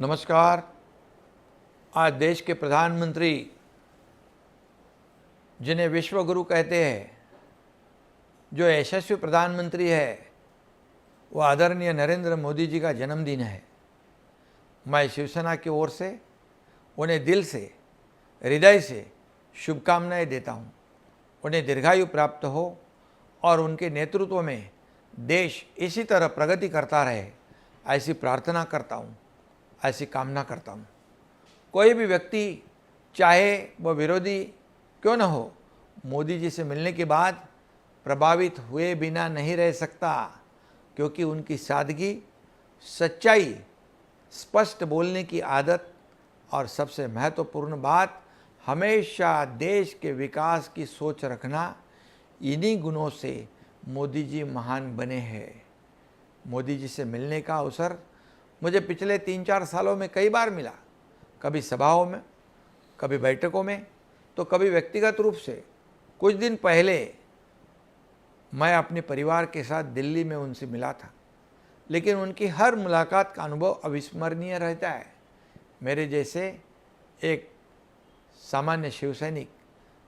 नमस्कार। आज देश के प्रधानमंत्री जिन्हें विश्व गुरु कहते हैं, जो यशस्वी प्रधानमंत्री है, वो आदरणीय नरेंद्र मोदी जी का जन्मदिन है। मैं शिवसेना की ओर से उन्हें दिल से, हृदय से शुभकामनाएं देता हूँ। उन्हें दीर्घायु प्राप्त हो और उनके नेतृत्व में देश इसी तरह प्रगति करता रहे, ऐसी प्रार्थना करता हूँ, ऐसी कामना करता हूँ। कोई भी व्यक्ति, चाहे वह विरोधी क्यों न हो, मोदी जी से मिलने के बाद प्रभावित हुए बिना नहीं रह सकता, क्योंकि उनकी सादगी, सच्चाई, स्पष्ट बोलने की आदत और सबसे महत्वपूर्ण बात, हमेशा देश के विकास की सोच रखना, इन्हीं गुणों से मोदी जी महान बने हैं। मोदी जी से मिलने का अवसर मुझे पिछले 3-4 सालों में कई बार मिला, कभी सभाओं में, कभी बैठकों में, तो कभी व्यक्तिगत रूप से। कुछ दिन पहले मैं अपने परिवार के साथ दिल्ली में उनसे मिला था, लेकिन उनकी हर मुलाकात का अनुभव अविस्मरणीय रहता है। मेरे जैसे एक सामान्य शिवसैनिक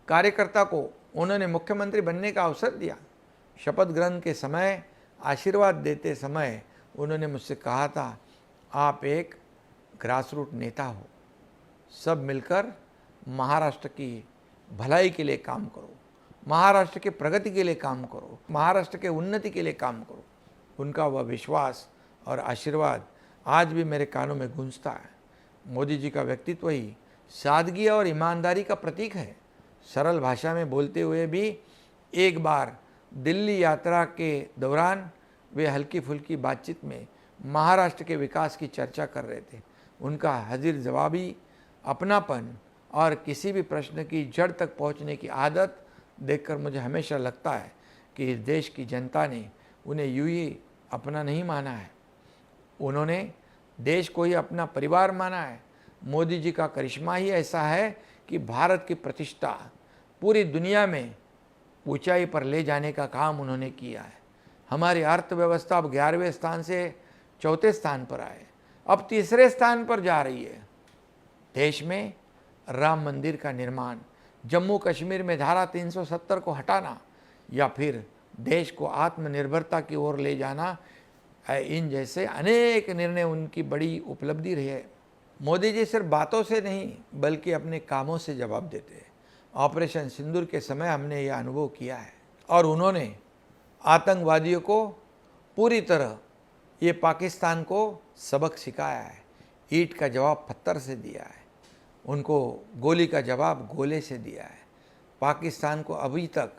कार्यकर्ता को उन्होंने मुख्यमंत्री बनने का अवसर दिया। शपथ ग्रहण के समय, आशीर्वाद देते समय उन्होंने मुझसे कहा था, आप एक ग्रासरूट नेता हो, सब मिलकर महाराष्ट्र की भलाई के लिए काम करो, महाराष्ट्र के प्रगति के लिए काम करो, महाराष्ट्र के उन्नति के लिए काम करो। उनका वह विश्वास और आशीर्वाद आज भी मेरे कानों में गूंजता है। मोदी जी का व्यक्तित्व ही सादगी और ईमानदारी का प्रतीक है। सरल भाषा में बोलते हुए भी एक बार दिल्ली यात्रा के दौरान वे हल्की फुल्की बातचीत में महाराष्ट्र के विकास की चर्चा कर रहे थे। उनका हाजिर जवाबी अपनापन और किसी भी प्रश्न की जड़ तक पहुंचने की आदत देखकर मुझे हमेशा लगता है कि इस देश की जनता ने उन्हें यूं ही अपना नहीं माना है, उन्होंने देश को ही अपना परिवार माना है। मोदी जी का करिश्मा ही ऐसा है कि भारत की प्रतिष्ठा पूरी दुनिया में ऊंचाई पर ले जाने का काम उन्होंने किया है। हमारी अर्थव्यवस्था अब 11वें स्थान से 4थे स्थान पर आए, अब 3रे स्थान पर जा रही है। देश में राम मंदिर का निर्माण, जम्मू कश्मीर में धारा 370 को हटाना, या फिर देश को आत्मनिर्भरता की ओर ले जाना, इन जैसे अनेक निर्णय उनकी बड़ी उपलब्धि रही है। मोदी जी सिर्फ बातों से नहीं, बल्कि अपने कामों से जवाब देते हैं। ऑपरेशन सिंदूर के समय हमने यह अनुभव किया है, और उन्होंने आतंकवादियों को पूरी तरह, ये पाकिस्तान को सबक सिखाया है। ईंट का जवाब पत्थर से दिया है, उनको गोली का जवाब गोले से दिया है। पाकिस्तान को अभी तक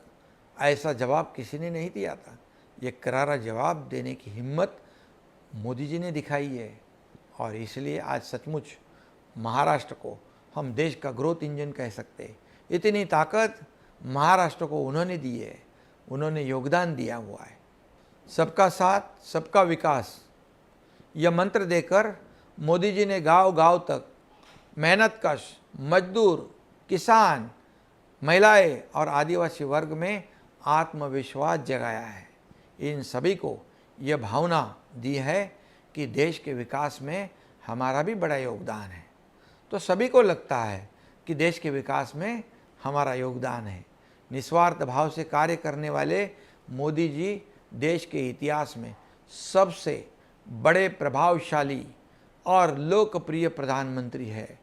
ऐसा जवाब किसी ने नहीं दिया था। ये करारा जवाब देने की हिम्मत मोदी जी ने दिखाई है, और इसलिए आज सचमुच महाराष्ट्र को हम देश का ग्रोथ इंजन कह सकते हैं। इतनी ताकत महाराष्ट्र को उन्होंने दी है, उन्होंने योगदान दिया हुआ है। सबका साथ, सबका विकास, यह मंत्र देकर मोदी जी ने गांव-गांव तक मेहनतकश मजदूर, किसान, महिलाएं और आदिवासी वर्ग में आत्मविश्वास जगाया है। इन सभी को यह भावना दी है कि देश के विकास में हमारा भी बड़ा योगदान है। तो सभी को लगता है कि देश के विकास में हमारा योगदान है। निस्वार्थ भाव से कार्य करने वाले मोदी जी देश के इतिहास में सबसे बड़े, प्रभावशाली और लोकप्रिय प्रधानमंत्री है,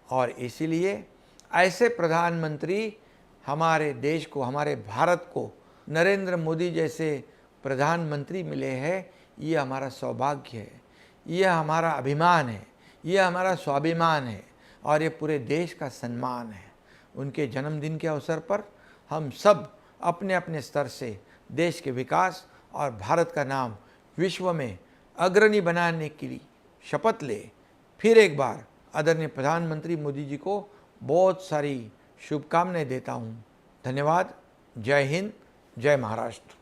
और इसीलिए ऐसे प्रधानमंत्री हमारे देश को, हमारे भारत को नरेंद्र मोदी जैसे प्रधानमंत्री मिले हैं। ये हमारा सौभाग्य है, ये हमारा अभिमान है, ये हमारा स्वाभिमान है, और ये पूरे देश का सम्मान है। उनके जन्मदिन के अवसर पर हम सब अपने अपने स्तर से देश के विकास और भारत का नाम विश्व में अग्रणी बनाने के लिए शपथ ले। फिर एक बार आदरणीय प्रधानमंत्री मोदी जी को बहुत सारी शुभकामनाएं देता हूँ। धन्यवाद। जय हिंद, जय महाराष्ट्र।